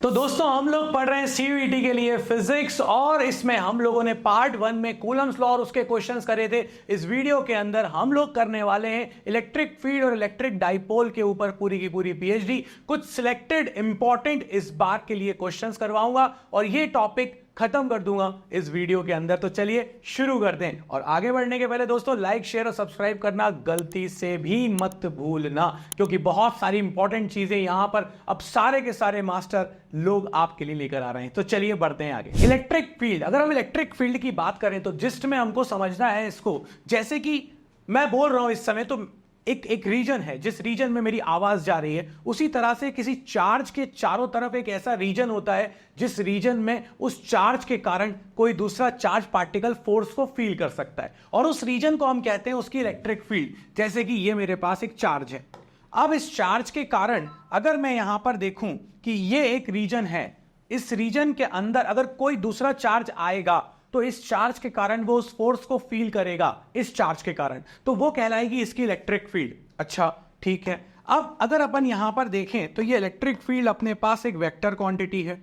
तो दोस्तों हम लोग पढ़ रहे हैं सीयूईटी के लिए फिजिक्स और इसमें हम लोगों ने पार्ट 1 में कूलम्स लॉ और उसके क्वेश्चंस करे थे। इस वीडियो के अंदर हम लोग करने वाले हैं इलेक्ट्रिक फील्ड और इलेक्ट्रिक डाइपोल के ऊपर पूरी की पूरी पीएचडी। कुछ सिलेक्टेड इंपॉर्टेंट इस बार के लिए क्वेश्चंस करवाऊंगा और ये टॉपिक खत्म कर दूंगा इस वीडियो के अंदर। तो चलिए शुरू करते हैं और आगे बढ़ने के पहले दोस्तों लाइक शेयर और सब्सक्राइब करना गलती से भी मत भूलना, क्योंकि बहुत सारी इंपॉर्टेंट चीजें यहां पर अब सारे के सारे मास्टर लोग आपके लिए लेकर आ रहे हैं। तो चलिए बढ़ते हैं आगे। इलेक्ट्रिक फील्ड, अगर हम इलेक्ट्रिक फील्ड की बात करें तो जिस्ट में हमको समझना है इसको, जैसे कि मैं बोल रहा हूं इस समय तो एक रीजन है, जिस रीजन में मेरी आवाज जा रही है उसी तरह से किसी चार्ज के चारों तरफ एक ऐसा रीजन होता है जिस रीजन में उस चार्ज के कारण कोई दूसरा चार्ज पार्टिकल फोर्स को फील कर सकता है और उस रीजन को हम कहते हैं उसकी इलेक्ट्रिक फील्ड। जैसे कि ये मेरे पास एक चार्ज है, अब इस चार्ज के कारण अगर मैं यहां पर देखूं कि ये एक रीजन है, इस रीजन के अंदर अगर कोई दूसरा चार्ज आएगा तो इस चार्ज के कारण वो उस फोर्स को फील करेगा, इस चार्ज के कारण, तो वो कहलाएगी इसकी इलेक्ट्रिक फील्ड। अच्छा ठीक है, अब अगर अपन यहां पर देखें तो ये इलेक्ट्रिक फील्ड अपने पास एक वेक्टर क्वांटिटी है।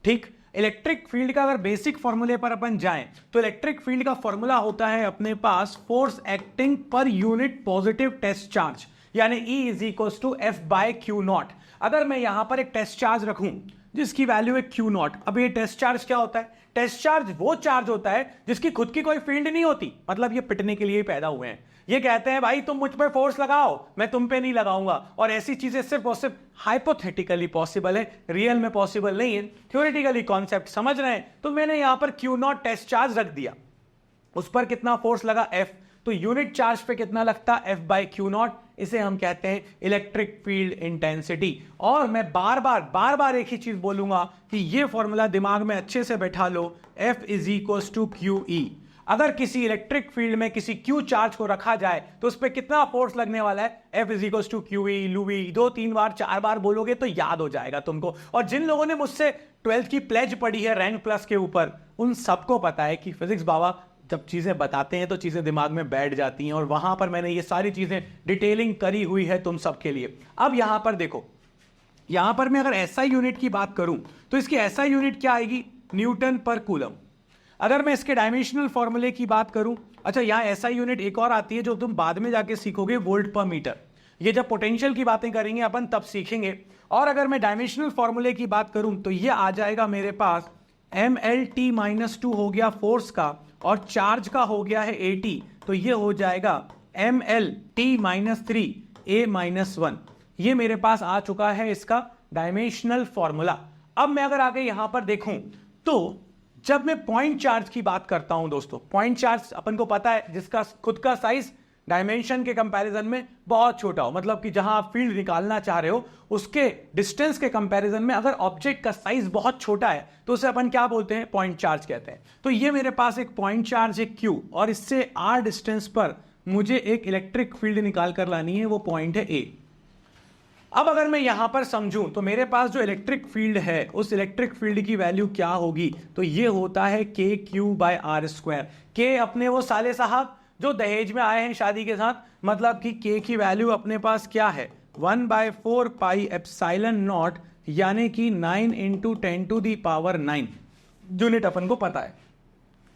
ठीक, इलेक्ट्रिक फील्ड का अगर बेसिक फॉर्मूले पर अपन जाएं तो इलेक्ट्रिक फील्ड का फॉर्मूला होता है अपने पास force acting per unit positive test charge, यानी E is equal to f by q naught. अगर मैं यहां पर एक टेस्ट चार्ज रखूं जिसकी वैल्यू है क्यू नॉट, अब ये टेस्ट चार्ज क्या होता है? टेस्ट चार्ज वो चार्ज होता है जिसकी खुद की कोई फील्ड नहीं होती, मतलब ये पिटने के लिए ही पैदा हुए हैं। ये कहते हैं भाई तुम मुझ पे फोर्स लगाओ, मैं तुम पे नहीं लगाऊंगा, और ऐसी चीजें सिर्फ और सिर्फ हाइपोथेटिकली पॉसिबल है, रियल में पॉसिबल नहीं है। थ्योरेटिकली कॉन्सेप्ट समझ रहे हैं? तो मैंने यहां पर क्यू नॉट टेस्ट चार्ज रख दिया, उस पर कितना फोर्स लगा एफ, तो यूनिट चार्ज पे कितना लगता एफ बाय क्यू नॉट, इसे हम कहते हैं इलेक्ट्रिक फील्ड इंटेंसिटी। और मैं बार बार एक ही चीज बोलूंगा कि ये फॉर्मूला दिमाग में अच्छे से बैठा लो, f is equal to q E. अगर किसी इलेक्ट्रिक फील्ड में किसी क्यू चार्ज को रखा जाए तो उस पर कितना फोर्स लगने वाला है, F is equal to q E. लुई 2-3 बार 4 बार बोलोगे तो याद हो जाएगा तुमको। और जिन लोगों ने मुझसे 12th की प्लेज पढ़ी है रैंक प्लस के ऊपर, उन सबको पता है कि फिजिक्स बाबा जब चीजें बताते हैं तो चीजें दिमाग में बैठ जाती हैं, और वहां पर मैंने ये सारी चीजें डिटेलिंग करी हुई है तुम सबके लिए। अब यहां पर देखो, यहां पर मैं अगर एसआई यूनिट की बात करूं तो इसकी एसआई यूनिट क्या आएगी? न्यूटन पर कूलम। अगर मैं इसके डायमेंशनल फॉर्मूले की बात करूं, अच्छा यहां एसआई यूनिट एक और आती है जो तुम बाद में जाके सीखोगे, वोल्ट पर मीटर। ये जब पोटेंशियल की बातें करेंगे अपन तब सीखेंगे। और अगर मैं डायमेंशनल फॉर्मूले की बात करूं तो ये आ जाएगा मेरे पास mlt-2 हो गया फोर्स का, और चार्ज का हो गया है 80, तो ये हो जाएगा mlt-3 a-1। ये मेरे पास आ चुका है इसका डायमेंशनल फॉर्मूला। अब मैं अगर आगे यहां पर देखूं तो जब मैं पॉइंट चार्ज की बात करता हूं दोस्तों, पॉइंट चार्ज अपन को पता है जिसका खुद का साइज डायमेंशन के कंपैरिजन में बहुत छोटा हो, मतलब कि जहां आप फील्ड निकालना चाह रहे हो उसके डिस्टेंस के कंपैरिजन में अगर ऑब्जेक्ट का साइज बहुत छोटा है तो उसे अपन क्या बोलते हैं? पॉइंट चार्ज कहते हैं। तो ये मेरे पास एक पॉइंट चार्ज है Q, और इससे r डिस्टेंस पर मुझे एक इलेक्ट्रिक फील्ड निकाल कर लानी है, वो पॉइंट है A। अब अगर मैं यहां पर समझूं तो मेरे पास जो इलेक्ट्रिक फील्ड है उस इलेक्ट्रिक फील्ड की वैल्यू क्या होगी? तो ये होता है KQ/r²। K अपने वो साले साहब जो दहेज में आए हैं शादी के साथ, मतलब कि K की वैल्यू अपने पास क्या है? 1/4 पाई एप्सिलॉन नॉट, यानी कि 9 × 10⁹ यूनिट अपन को पता है।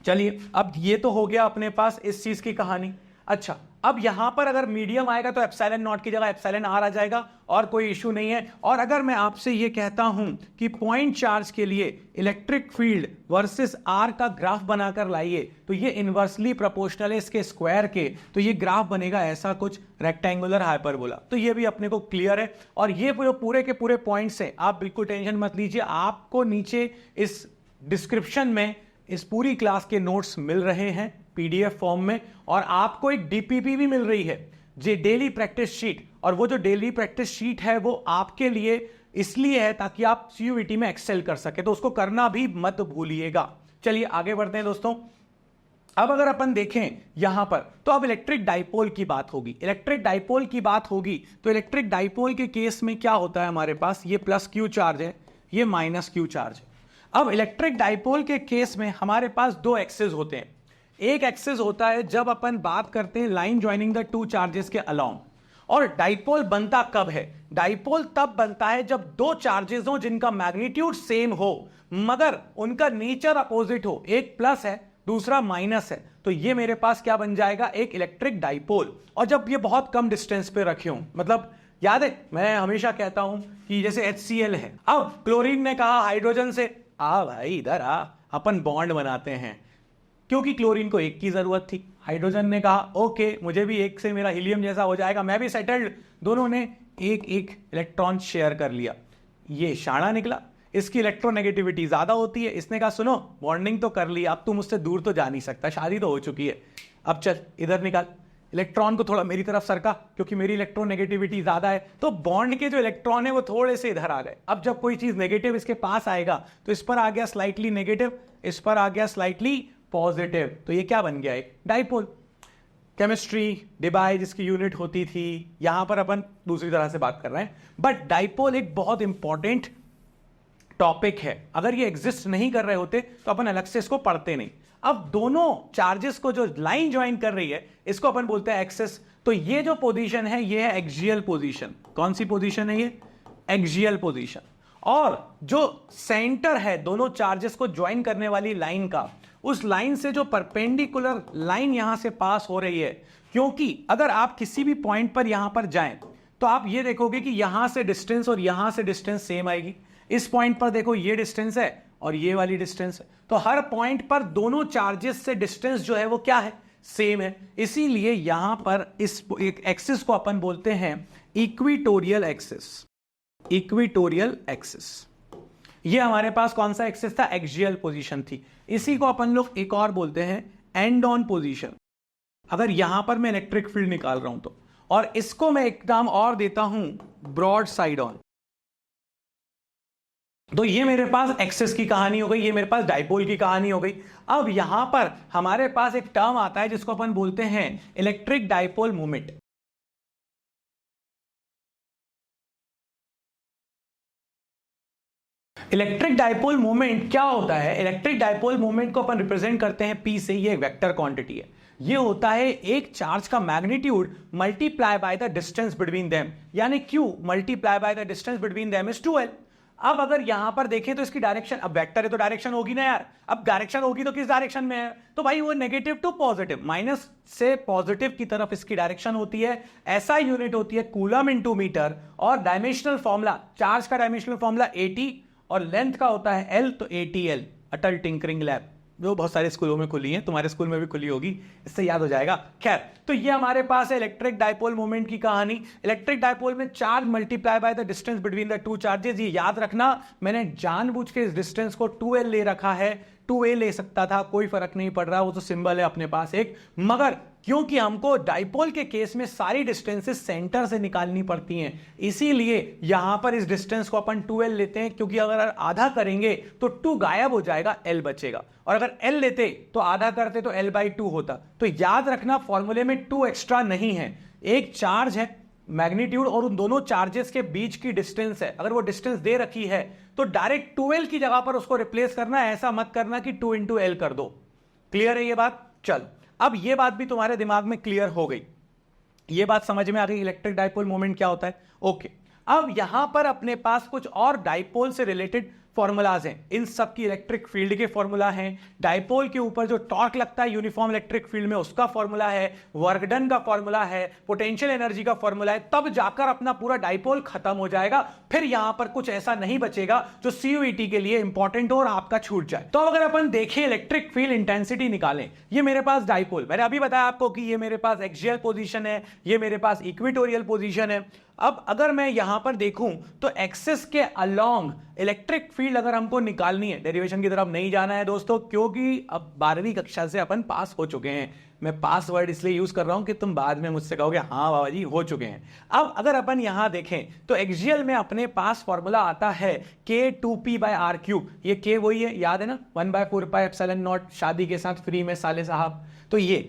चलिए अब ये तो हो गया अपने पास इस चीज की कहानी। अच्छा अब यहां पर अगर मीडियम आएगा तो एप्सिलॉन नॉट की जगह एप्सिलॉन आर आ जाएगा और कोई इशू नहीं है। और अगर मैं आपसे ये कहता हूं कि पॉइंट चार्ज के लिए इलेक्ट्रिक फील्ड वर्सेस आर का ग्राफ बनाकर लाइए, तो ये इनवर्सली प्रोपोर्शनल है इसके स्क्वायर के, तो ये ग्राफ बनेगा ऐसा कुछ रेक्टेंगुलर हाइपरबोला। तो ये भी अपने को क्लियर है। और ये पूरे के पूरे पॉइंट्स हैं, आप बिल्कुल टेंशन मत लीजिए, आपको नीचे इस डिस्क्रिप्शन में इस पूरी क्लास के नोट्स मिल रहे हैं पीडीएफ फॉर्म में, और आपको एक डीपीपी भी मिल रही है, जे डेली प्रैक्टिस शीट। और वो जो डेली प्रैक्टिस शीट है वो आपके लिए इसलिए है ताकि आप सीयूईटी में एक्सेल कर सके, तो उसको करना भी मत भूलिएगा। चलिए आगे बढ़ते हैं दोस्तों। अब अगर अपन देखें यहां पर तो अब इलेक्ट्रिक डाइपोल की बात होगी। इलेक्ट्रिक डाइपोल की बात होगी तो इलेक्ट्रिक डाइपोल के केस में क्या होता है? हमारे पास ये प्लस क्यू चार्ज है, ये माइनस क्यू चार्ज है। अब इलेक्ट्रिक डाइपोल के केस में हमारे पास दो एक्सेस होते हैं। एक एक्सेस होता है जब अपन बात करते हैं line joining the two charges के अलोंग, और डाइपोल बनता कब है? डाइपोल तब बनता है जब दो चार्जेस हो जिनका मैग्नीट्यूड सेम हो मगर उनका नेचर अपोजिट हो, एक प्लस है दूसरा माइनस है, तो ये मेरे पास क्या बन जाएगा? एक इलेक्ट्रिक डाइपोल। और जब ये बहुत कम डिस्टेंस पे रखे हो, मतलब याद है मैं हमेशा कहता हूं कि जैसे HCl है, अब क्लोरीन ने कहा हाइड्रोजन से आ भाई इधर आ, अपन बॉन्ड बनाते हैं, क्योंकि क्लोरीन को एक की जरूरत थी। हाइड्रोजन ने कहा ओके मुझे भी एक से मेरा हीलियम जैसा हो जाएगा, मैं भी सेटल्ड। दोनों ने एक एक इलेक्ट्रॉन शेयर कर लिया, ये शाणा निकला, इसकी इलेक्ट्रोनेगेटिविटी ज्यादा होती है। इसने कहा सुनो बॉन्डिंग तो कर ली, अब तू मुझसे दूर तो जा नहीं सकता, शादी तो हो चुकी है, अब चल इधर निकाल, इलेक्ट्रॉन को थोड़ा मेरी तरफ सरका क्योंकि मेरी इलेक्ट्रोनेगेटिविटी ज्यादा है। तो बॉन्ड के जो इलेक्ट्रॉन है वो थोड़े से इधर आ गए। अब जब कोई चीज नेगेटिव इसके पास आएगा तो इस पर आ गया स्लाइटली नेगेटिव, इस पर आ गया स्लाइटली पॉजिटिव, तो ये क्या बन गया? एक डाइपोल। केमिस्ट्री डिबाई जिसकी यूनिट होती थी, यहां पर अपन दूसरी तरह से बात कर रहे हैं, बट डाइपोल एक बहुत इंपॉर्टेंट टॉपिक है। अगर ये एग्जिस्ट नहीं कर रहे होते तो अपन अलग से इसको पढ़ते नहीं। अब दोनों चार्जेस को जो लाइन ज्वाइन कर रही है इसको अपन बोलते हैं एक्सिस। तो ये जो पोजीशन है ये है एक्सियल पोजीशन। कौन सी पोजीशन है ये? Axial position. और जो सेंटर है दोनों चार्जेस को ज्वाइन करने वाली लाइन का, उस लाइन से जो परपेंडिकुलर लाइन यहां से पास हो रही है, क्योंकि अगर आप किसी भी पॉइंट पर यहां पर जाएं तो आप ये देखोगे कि यहां से डिस्टेंस और यहां से डिस्टेंस सेम आएगी। इस पॉइंट पर देखो ये डिस्टेंस है और ये वाली डिस्टेंस है, तो हर पॉइंट पर दोनों चार्जेस से डिस्टेंस जो है वो क्या है? सेम है। इसीलिए यहां पर इस एक्सिस को अपन बोलते हैं इक्विटोरियल एक्सिस। इक्विटोरियल एक्सिस, ये हमारे पास कौन सा एक्सिस था? एक्सियल पोजीशन थी। इसी को अपन लोग एक और बोलते हैं एंड ऑन पोजीशन। अगर यहां पर मैं इलेक्ट्रिक फील्ड निकाल रहा हूं तो, और इसको मैं एक नाम और देता हूं ब्रॉड साइड ऑन। तो ये मेरे पास एक्सिस की कहानी हो गई, ये मेरे पास डाइपोल की कहानी हो गई। अब यहां पर हमारे पास एक टर्म आता है जिसको अपन बोलते हैं electric dipole moment. Electric dipole moment क्या होता है? इलेक्ट्रिक डाइपोल मोमेंट को अपन रिप्रेजेंट करते हैं P से। ये एक वेक्टर क्वांटिटी है। ये होता है एक चार्ज का magnitude multiply by the distance between them, यानी Q multiply by the distance between them is 2L। अब अगर यहां पर देखें तो इसकी डायरेक्शन, अब वेक्टर है तो डायरेक्शन होगी ना यार, अब डायरेक्शन होगी तो किस डायरेक्शन में है? तो भाई वो नेगेटिव टू पॉजिटिव, माइनस से पॉजिटिव की तरफ इसकी डायरेक्शन होती है। ऐसा यूनिट होती है कूलम इनटू मीटर, और डायमेंशनल फॉर्मूला, चार्ज का डायमेंशनल फॉर्मूला AT और लेंथ का होता है L, तो ATL। अटल टिंकरिंग लैब जो बहुत सारे स्कूलों में खुली है, तुम्हारे स्कूल में भी खुली होगी, इससे याद हो जाएगा। खैर, तो ये हमारे पास है इलेक्ट्रिक डाइपोल मोमेंट की कहानी। इलेक्ट्रिक डाइपोल में charge multiply by the distance between the two charges. ये याद रखना, मैंने जानबूझ के इस डिस्टेंस को 2L ले रखा है। 2A ले सकता था, कोई फर्क नहीं पड़ रहा, वो तो सिंबल है अपने पास एक, मगर क्योंकि हमको डाइपोल के केस में सारी डिस्टेंसेस सेंटर से निकालनी पड़ती हैं, इसीलिए यहां पर इस डिस्टेंस को अपन 2L लेते हैं, क्योंकि अगर आधा करेंगे तो 2 गायब हो जाएगा, L बचेगा, और अगर L लेते तो आधा करते तो L/2 होता। तो याद रखना फॉर्मूले में 2 एक्स्ट्रा नहीं है, एक चार्ज है मैग्नीट्यूड और उन दोनों चार्जेस के बीच की डिस्टेंस है। अगर वो डिस्टेंस दे रखी है तो डायरेक्ट 2L की जगह पर उसको रिप्लेस करना है, ऐसा मत करना कि 2 × L कर दो। क्लियर है ये बात? चल, अब ये बात भी तुम्हारे दिमाग में क्लियर हो गई, ये बात समझ में आ गई इलेक्ट्रिक डाइपोल मोमेंट क्या होता है। ओके, अब यहां पर अपने पास कुछ और डाइपोल से रिलेटेड फॉर्मूलाज हैं। इन सब की इलेक्ट्रिक फील्ड के फॉर्मूला हैं, डाइपोल के ऊपर जो टॉर्क लगता है यूनिफॉर्म इलेक्ट्रिक फील्ड में उसका फॉर्मूला है, वर्क डन का फॉर्मूला है, पोटेंशियल एनर्जी का फॉर्मूला है, तब जाकर अपना पूरा डाइपोल खत्म हो जाएगा। फिर यहां पर कुछ ऐसा नहीं बचेगा जो CUET के लिए इंपॉर्टेंट हो और आपका छूट जाए। तो अगर अपन देखें इलेक्ट्रिक फील्ड इंटेंसिटी निकालें, ये मेरे पास डाइपोल, मैंने अभी बताया आपको कि ये मेरे पास एक्सियल पोजीशन है, ये मेरे पास इक्वेटोरियल पोजीशन है। अब अगर मैं यहां पर देखूं तो एक्सिस के अलोंग इलेक्ट्रिक फील्ड अगर हमको निकालनी है, डेरिवेशन की तरफ नहीं जाना है दोस्तों, क्योंकि अब 12वीं कक्षा से अपन पास हो चुके हैं। मैं पासवर्ड इसलिए यूज कर रहा हूं कि तुम बाद में मुझसे कहोगे हाँ बाबा जी हो चुके हैं। अब अगर अपन यहां देखें तो एक्सियल में अपने पास फॉर्मूला आता है K2P/r³। ये K वही है, याद है ना, 1/4πε0, शादी के साथ फ्री में साले साहब। तो ये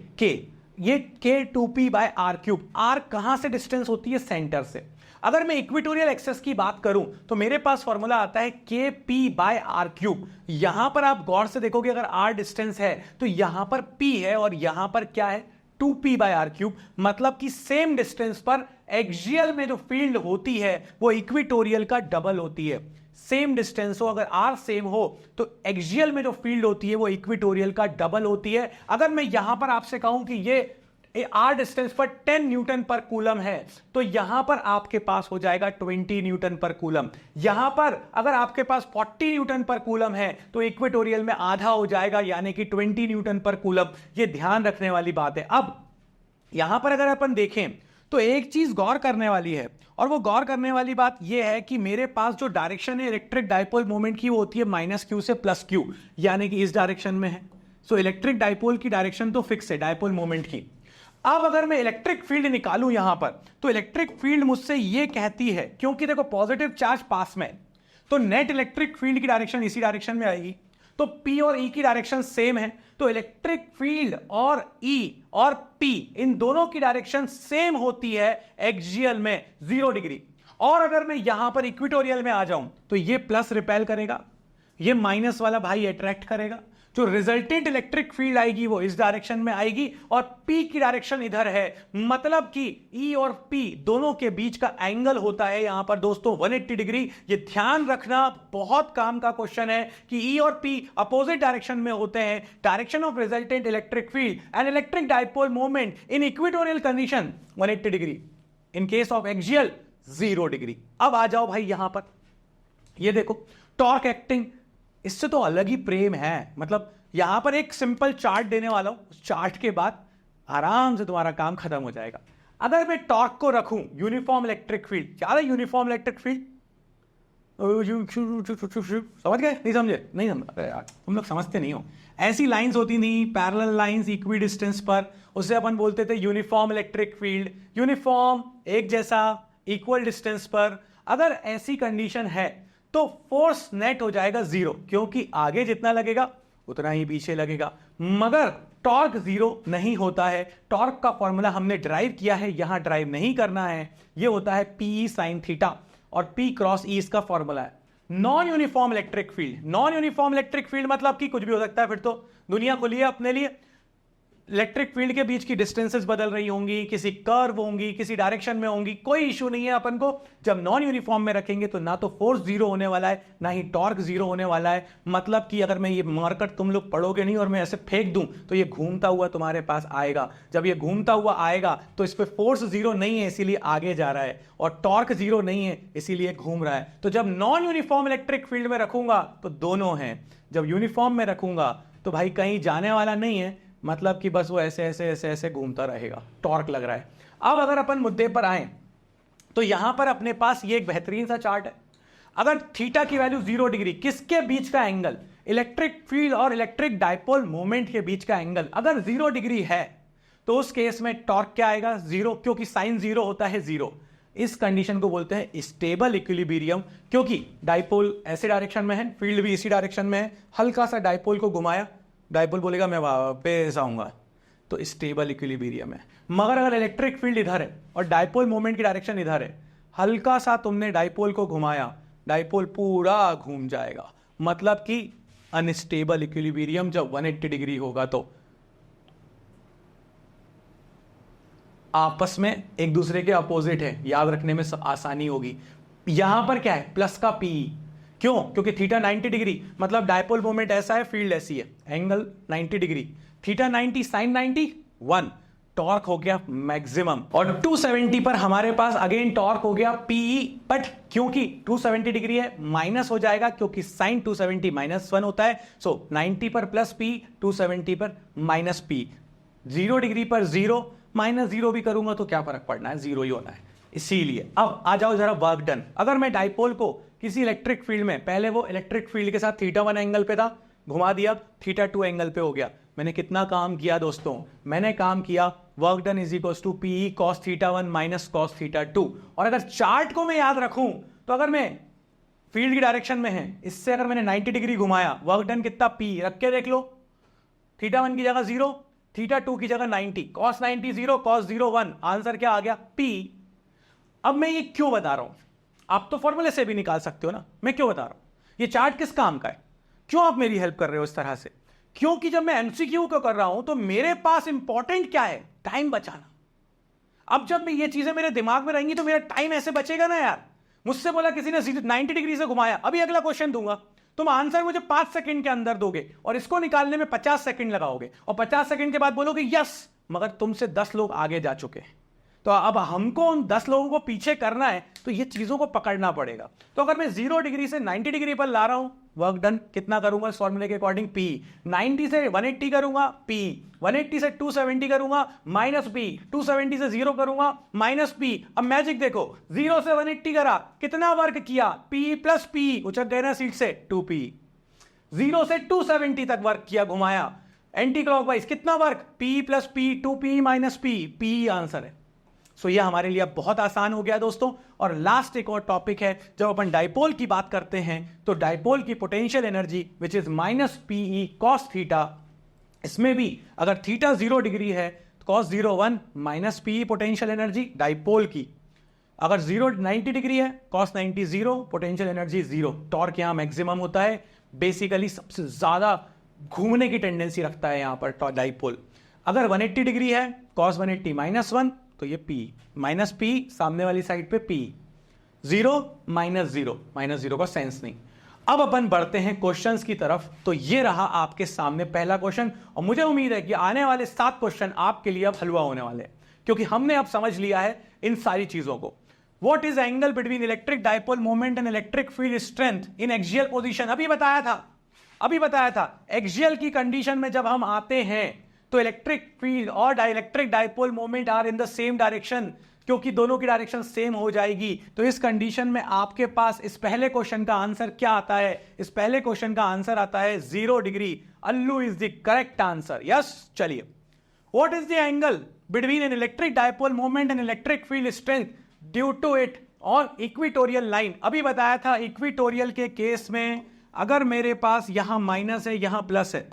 K2P/r³। r कहां से डिस्टेंस होती है? सेंटर से। अगर मैं इक्वेटोरियल एक्सिस की बात करूं तो मेरे पास फॉर्मूला आता है Kp/r³। यहां पर आप गौर से देखोगे, अगर r डिस्टेंस है तो यहां पर p है और यहां पर क्या है? 2P/r³। मतलब कि सेम डिस्टेंस पर एक्सियल में जो फील्ड होती है वो इक्वेटोरियल का डबल होती है। सेम डिस्टेंस हो, अगर आर सेम हो तो एक्सियल में जो फील्ड होती है वो इक्वेटोरियल का डबल होती है। अगर मैं यहां पर आपसे कहूं कि ये आर डिस्टेंस पर 10 न्यूटन पर कूलम है तो यहां पर आपके पास हो जाएगा 20 न्यूटन पर कूलम। यहां पर अगर आपके पास 40 न्यूटन पर कूलम है तो इक्वेटोरियल में आधा हो जाएगा, यानी कि 20 न्यूटन पर कूलम। ये ध्यान रखने वाली बात है। अब यहां पर अगर अपन देखें तो एक चीज गौर करने वाली है, और वो गौर करने वाली बात यह है कि मेरे पास जो डायरेक्शन है इलेक्ट्रिक डायपोल मोमेंट की वो होती है -q से +q, यानी कि इस डायरेक्शन में है। सो इलेक्ट्रिक डायपोल की डायरेक्शन तो फिक्स है डायपोल मोमेंट की। अब अगर मैं इलेक्ट्रिक फील्ड निकालूं यहां पर तो इलेक्ट्रिक फील्ड मुझसे ये कहती है, क्योंकि देखो पॉजिटिव चार्ज पास में, तो नेट इलेक्ट्रिक फील्ड की डायरेक्शन इसी डायरेक्शन में आएगी। तो P और E की डायरेक्शन सेम है, तो इलेक्ट्रिक फील्ड और E और P इन दोनों की डायरेक्शन सेम होती है एक्सियल में 0 डिग्री। और अगर मैं यहां पर इक्वेटोरियल में आ जाऊं तो ये प्लस रिपेल करेगा, ये माइनस वाला भाई अट्रैक्ट करेगा। जो रिजल्टेंट इलेक्ट्रिक फील्ड आएगी वो इस डायरेक्शन में आएगी और P की डायरेक्शन इधर है, मतलब कि E और P दोनों के बीच का एंगल होता है यहां पर दोस्तों 180 डिग्री। ये ध्यान रखना, बहुत काम का क्वेश्चन है कि E और P अपोजिट डायरेक्शन में होते हैं। Direction of resultant electric field and electric dipole moment in equatorial condition 180 degree, in case of axial 0 degree. अब आ जाओ भाई यहां पर, ये देखो टॉर्क एक्टिंग, इससे तो अलग ही प्रेम है। मतलब यहां पर एक सिंपल चार्ट देने वाला हूं, उस चार्ट के बाद आराम से तुम्हारा काम खत्म हो जाएगा। अगर मैं टॉर्क को रखूं यूनिफॉर्म इलेक्ट्रिक फील्ड, क्या है यूनिफॉर्म इलेक्ट्रिक फील्ड? समझ गए? नहीं समझे? नहीं समझ यार, तुम लोग समझते नहीं हो। ऐसी लाइंस होती नहीं, पैरेलल लाइंस इक्वी डिस्टेंस पर, उसे अपन बोलते थे यूनिफॉर्म इलेक्ट्रिक फील्ड। यूनिफॉर्म एक जैसा इक्वल डिस्टेंस पर अगर ऐसी कंडीशन है तो फोर्स नेट हो जाएगा 0, क्योंकि आगे जितना लगेगा उतना ही पीछे लगेगा। मगर टॉर्क 0 नहीं होता है। टॉर्क का फॉर्मूला हमने ड्राइव किया है, यहां ड्राइव नहीं करना है। यह होता है PE sin थीटा और P क्रॉस E इसका फॉर्मूला है। Non uniform electric field, non uniform electric field मतलब कि कुछ भी हो सकता है, फिर तो दुनिया खुली है अपने लिए। इलेक्ट्रिक फील्ड के बीच की डिस्टेंसेस बदल रही होंगी, किसी कर्व होंगी, किसी डायरेक्शन में होंगी, कोई इशू नहीं है अपन को। जब नॉन यूनिफॉर्म में रखेंगे तो ना तो फोर्स 0 होने वाला है, ना ही टॉर्क 0 होने वाला है। मतलब कि अगर मैं ये मार्कर तुम लोग पढ़ोगे नहीं और मैं ऐसे फेंक दूं तो ये घूमता हुआ तुम्हारे पास आएगा। जब ये घूमता हुआ आएगा तो इस पे फोर्स 0 नहीं है इसीलिए आगे जा रहा है, और टॉर्क 0 नहीं है इसीलिए घूम रहा है। तो जब नॉन यूनिफॉर्म इलेक्ट्रिक फील्ड में रखूंगा तो दोनों हैं, जब यूनिफॉर्म में रखूंगा तो भाई कहीं जाने वाला नहीं है, मतलब कि बस वो ऐसे ऐसे ऐसे ऐसे घूमता रहेगा, टॉर्क लग रहा है। अब अगर अपन मुद्दे पर आए तो यहां पर अपने पास ये एक बेहतरीन सा चार्ट है। अगर थीटा की वैल्यू 0 डिग्री, किसके बीच का एंगल? इलेक्ट्रिक फील्ड और इलेक्ट्रिक डायपोल मोमेंट के बीच का एंगल अगर 0 डिग्री है तो उस केस में टॉर्क क्या आएगा? 0, क्योंकि साइन 0 होता है 0। इस कंडीशन को बोलते हैं स्टेबल इक्विलिब्रियम, क्योंकि डायपोल ऐसे डायरेक्शन में है, फील्ड भी इसी डायरेक्शन में है। हल्का सा डायपोल को घुमाया, डायपोल बोलेगा मैं वापस आऊंगा, तो स्टेबल इक्विलिब्रियम है। मगर अगर इलेक्ट्रिक फील्ड इधर है और डायपोल मोमेंट की डायरेक्शन इधर है, हल्का सा तुमने डायपोल को घुमाया, डायपोल पूरा घूम जाएगा, मतलब कि अनस्टेबल इक्विलिब्रियम जब 180 डिग्री होगा तो आपस में एक दूसरे के अपोजिट है, याद रखने में आसानी होगी। यहां पर क्या है? प्लस का PE, क्यों? क्योंकि थीटा 90 डिग्री, मतलब डायपोल मोमेंट ऐसा है, फील्ड ऐसी है, angle 90 degree, theta 90 sine 90 1, torque हो गया मैक्सिमम। और 270 पर हमारे पास अगेन टॉर्क हो गया PE, बट क्योंकि 270 डिग्री है माइनस हो जाएगा, क्योंकि साइन 270 -1 होता है। सो 90 पर प्लस P, 270 पर माइनस P। 0 डिग्री पर 0, -0 भी करूंगा तो क्या फर्क पड़ना है, 0 ही होना है। इसीलिए अब आ जाओ जरा वर्क डन। अगर मैं डायपोल को किसी इलेक्ट्रिक फील्ड में, पहले वो इलेक्ट्रिक फील्ड के साथ θ1 एंगल पे था, घुमा दिया θ2 एंगल पे हो गया। मैंने कितना काम किया दोस्तों? मैंने काम किया work done is equal to PE cos θ1 minus cos θ2। और अगर चार्ट को मैं याद रखूं तो अगर मैं फील्ड की डायरेक्शन में है, इससे अगर मैंने 90 डिग्री घुमाया, वर्क डन कितना? P रख के देख लो, θ1 की जगह 0, θ2 की जगह 90, cos 90 0, cos 0 1, आंसर क्या आ गया? P। अब मैं ये क्यों बता रहा हूं? आप तो फॉर्मूले से भी निकाल सकते हो ना, मैं क्यों बता रहा हूं? ये चार्ट किस काम का है? क्यों आप मेरी हेल्प कर रहे हो इस तरह से? क्योंकि जब मैं MCQ को कर रहा हूं तो मेरे पास इंपॉर्टेंट क्या है? टाइम बचाना। अब जब मैं ये चीजें मेरे दिमाग में रहेंगी तो मेरा टाइम ऐसे बचेगा ना यार। मुझसे बोला किसी ने 90 डिग्री से घुमाया, अभी अगला क्वेश्चन दूंगा, तुम आंसर मुझे 5 सेकंड के अंदर दोगे और इसको निकालने में 50 सेकंड लगाओगे और 50 सेकंड के बाद बोलोगे यस, मगर तुमसे 10 लोग आगे जा चुके हैं। तो अब हमको उन 10 लोगों को पीछे करना है, तो ये चीजों को पकड़ना पड़ेगा। तो अगर मैं 0 डिग्री से 90 डिग्री पर ला रहा हूं, वर्क डन कितना करूंगा इस फॉर्मूले के अकॉर्डिंग, पी। 90 से 180 करूंगा, पी। 180 से 270 करूंगा, माइनस पी। 270 से 0 करूंगा, माइनस पी। अब मैजिक देखो, 0 से 180 करा, कितना वर्क किया, पी प्लस पी, उचक गए ना सीट से, 2p। 0 से 270 तक वर्क किया, घुमाया एंटी क्लॉकवाइज, कितना work, p plus P, 2p minus P, P answer है। सो ये हमारे लिए बहुत आसान हो गया दोस्तों। और लास्ट एक और टॉपिक है, जब अपन डाइपोल की बात करते हैं तो डाइपोल की potential energy which is minus PE cos theta, इसमें भी अगर थीटा 0 डिग्री है तो cos 0 1 minus PE potential energy dipole की। अगर 90 डिग्री है, कॉस 90 0, पोटेंशियल एनर्जी 0। टॉर्क यहां मैक्सिमम होता है, बेसिकली सबसे ज्यादा घूमने की टेंडेंसी रखता है यहां पर डाइपोल। अगर 180 डिग्री है, कॉस 180 माइनस 1, तो ये P माइनस पी, सामने वाली साइड पे P। 0 माइनस 0, माइनस 0 का सेंस नहीं। अब अपन बढ़ते हैं क्वेश्चंस की तरफ। तो ये रहा आपके सामने पहला क्वेश्चन, और मुझे उम्मीद है कि आने वाले 7 क्वेश्चन आपके लिए अब हलवा होने वाले हैं, क्योंकि हमने अब समझ लिया है इन सारी चीजों को। What is angle between electric dipole moment and electric field strength in axial position, अभी बताया था। एक्सियल की कंडीशन में जब हम आते हैं तो इलेक्ट्रिक फील्ड और dielectric dipole moment are in the same direction, क्योंकि दोनों की डायरेक्शन सेम हो जाएगी। तो इस कंडीशन में आपके पास इस पहले क्वेश्चन का आंसर क्या आता है, इस पहले क्वेश्चन का आंसर आता है 0 डिग्री। अल्लू is the correct answer. Yes, चलिए, what is the angle between an electric dipole moment and electric field strength due to it और इक्विटोरियल लाइन। अभी बताया था इक्विटोरियल के केस में अगर मेरे पास यहां माइनस है, यहां प्लस है,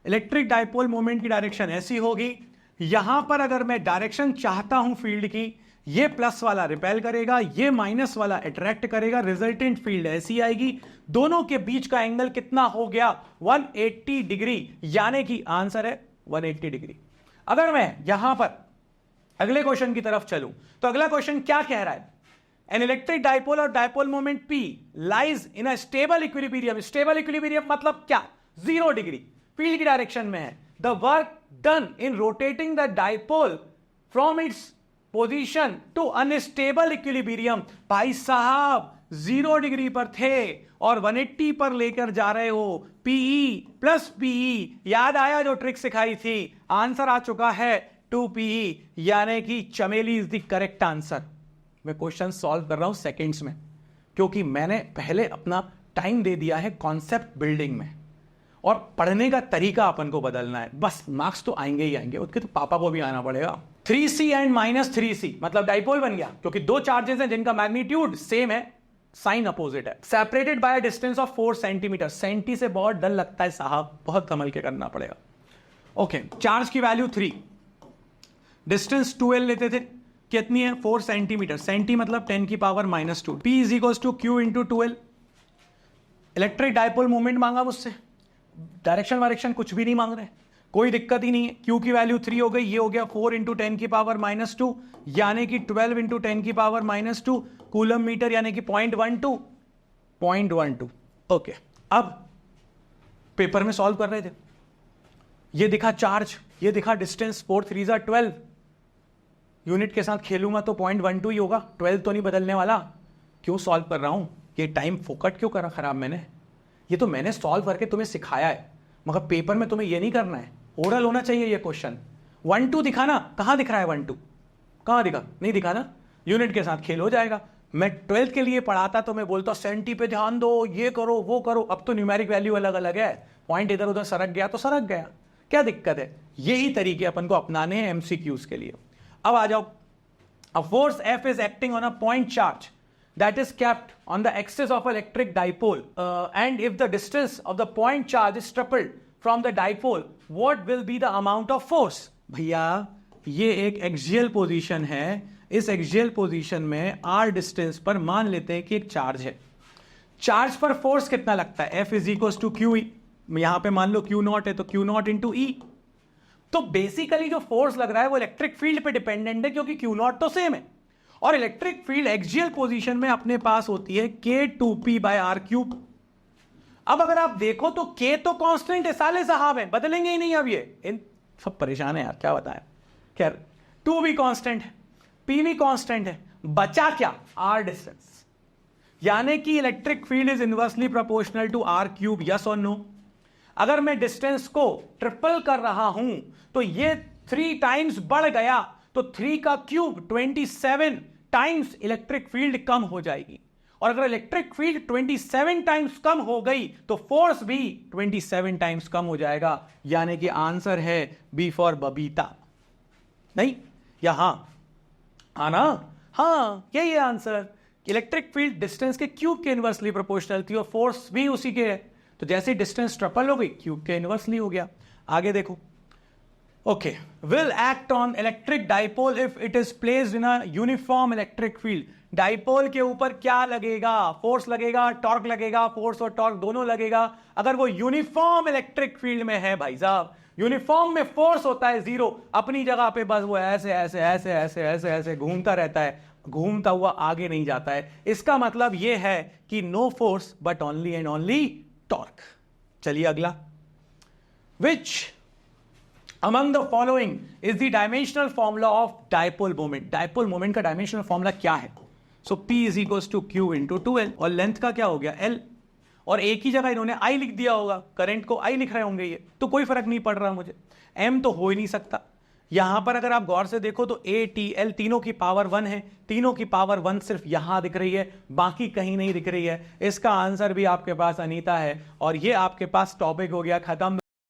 इलेक्ट्रिक डाइपोल मोमेंट की डायरेक्शन ऐसी होगी। यहां पर अगर मैं डायरेक्शन चाहता हूं फील्ड की, ये प्लस वाला रिपेल करेगा, ये माइनस वाला अट्रैक्ट करेगा, रिजल्टेंट फील्ड ऐसी आएगी। दोनों के बीच का एंगल कितना हो गया, 180 डिग्री, यानी कि आंसर है 180 डिग्री। अगर मैं यहां पर अगले क्वेश्चन की तरफ चलूं तो अगला क्वेश्चन क्या कह रहा है, एन इलेक्ट्रिक डाइपोल और dipole moment P lies in a stable equilibrium. Stable equilibrium मतलब क्या, 0 डिग्री फील्ड की डायरेक्शन में है। The work done in rotating the dipole from its position to unstable equilibrium. भाई साहब 0 डिग्री पर थे और 180 पर लेकर जा रहे हो, पीई प्लस पीई, याद आया जो ट्रिक सिखाई थी, आंसर आ चुका है 2PE, यानी कि चमेली इज द करेक्ट आंसर। मैं क्वेश्चन सॉल्व कर रहा हूं सेकंड्स में, क्योंकि मैंने पहले अपना टाइम दे दिया है कॉन्सेप्ट बिल्डिंग में, और पढ़ने का तरीका अपन को बदलना है। बस मार्क्स तो आएंगे ही आएंगे, उसके तो पापा को भी आना पड़ेगा। 3C एंड माइनस 3C मतलब डाइपोल बन गया, क्योंकि 2 चार्जेस हैं जिनका मैग्नीट्यूड सेम है, साइन अपोजिट है। Separated by a distance of 4 centimetre. Centi से बहुत डर लगता है साहब, बहुत संभल के करना पड़ेगा। ओके, चार्ज की वैल्यू 3, डिस्टेंस 12 लेते थे, कितनी है 4 सेंटीमीटर, सेंटी मतलब 10 की power -2। P is equal to Q into 12। Electric dipole movement मांगा मुझसे, डायरेक्शन वायरेक्शन कुछ भी नहीं मांग रहे, कोई दिक्कत ही नहीं है। Q की वैल्यू 3 हो गई, ये हो गया 4 इंटू 10 की पावर -2, यानी कि 12 इंटू 10 की पावर -2 कूलम मीटर, यानी कि 0.12। ओके, अब पेपर में सॉल्व कर रहे थे, ये दिखा चार्ज, ये दिखा डिस्टेंस, 4 3 12, यूनिट के साथ खेलूंगा तो 0.12 ही होगा, 12 तो नहीं बदलने वाला। क्यों सॉल्व कर रहा हूं, ये टाइम फोकट क्यों करा खराब मैंने, ये तो मैंने सॉल्व करके तुम्हें सिखाया है, मगर पेपर में तुम्हें ये नहीं करना है, ओरल होना चाहिए ये क्वेश्चन। 1-2 दिखा ना, कहां दिख रहा है 1-2, कहां दिखा, नहीं दिखा ना, यूनिट के साथ खेल हो जाएगा। मैं 12th के लिए पढ़ाता तो मैं बोलता सेंटी पे ध्यान दो, ये करो वो करो, अब तो न्यूमेरिक वैल्यू अलग अलग है, पॉइंट इधर उधर सरक गया तो सरक गया, क्या दिक्कत है। यही तरीके अपन को अपनाने हैं एमसीक्यूज के लिए। अब आ जाओ, a force F is acting on a point charge that is kept on the axis of electric dipole, and if the distance of the point charge is tripled from the dipole, what will be the amount of force? भैया ये एक axial position है, इस axial position में r distance पर मान लेते हैं कि एक चार्ज है, चार्ज पर फोर्स कितना लगता है, F is equal to q, यहां पे मान लो Q0 है तो Q0 इंटू E। तो बेसिकली जो फोर्स लग रहा है वो इलेक्ट्रिक फील्ड पे डिपेंडेंट है, क्योंकि क्यू नॉट तो सेम है, और इलेक्ट्रिक फील्ड एक्सियल पोजीशन में अपने पास होती है K2P/r³। अब अगर आप देखो तो K तो कांस्टेंट है, साले साहब है, बदलेंगे ही नहीं। अब ये इन सब परेशान है यार, क्या बताएं। खैर 2 भी कांस्टेंट है, P भी कांस्टेंट है, बचा क्या, r डिस्टेंस, यानी कि electric field is inversely proportional to r³। Yes और नो? अगर मैं डिस्टेंस को ट्रिपल कर रहा हूं तो ये 3 टाइम्स बढ़ गया, तो 3 का क्यूब 27 टाइम्स इलेक्ट्रिक फील्ड कम हो जाएगी, और अगर इलेक्ट्रिक फील्ड 27 टाइम्स कम हो गई तो फोर्स भी 27 टाइम्स कम हो जाएगा, यानी कि आंसर है बी फॉर बबीता। नहीं या हाँ? आना हाँ, यही है आंसर। इलेक्ट्रिक फील्ड डिस्टेंस के क्यूब के इनवर्सली प्रोपोर्शनल थी और फोर्स भी उसी के है, तो जैसे डिस्टेंस ट्रिपल हो गई क्यूब के इनवर्सली हो गया। आगे देखो, okay, will act on electric dipole if it is placed in a uniform electric field. Dipole के ऊपर क्या लगेगा, फोर्स लगेगा, टॉर्क लगेगा, फोर्स और टॉर्क दोनों लगेगा, अगर वो यूनिफॉर्म इलेक्ट्रिक फील्ड में है। भाई साहब, यूनिफॉर्म में फोर्स होता है 0, अपनी जगह पे बस वो ऐसे ऐसे ऐसे ऐसे ऐसे ऐसे घूमता रहता है, घूमता हुआ आगे नहीं जाता है। इसका मतलब ये है कि no force but only and only torque. चलिए अगला, which among the following is the dimensional formula of dipole moment. Dipole moment का डायमेंशनल फॉर्मूला क्या है? So P is equals to Q into 2L, और लेंथ का क्या हो गया L, और एक ही जगह इन्होंने I लिख दिया होगा, करंट को I लिख रहे होंगे ये, तो कोई फर्क नहीं पड़ रहा मुझे। M तो हो ही नहीं सकता। यहां पर अगर आप गौर से देखो तो A T L तीनों की पावर 1 है, तीनों की पावर 1 सिर्फ यहां दिख रही है, बाकी कहीं नहीं दिख रही है। इसका आंसर भी आपके पास अनीता है, और ये आपके पास टॉपिक हो गया खत्म।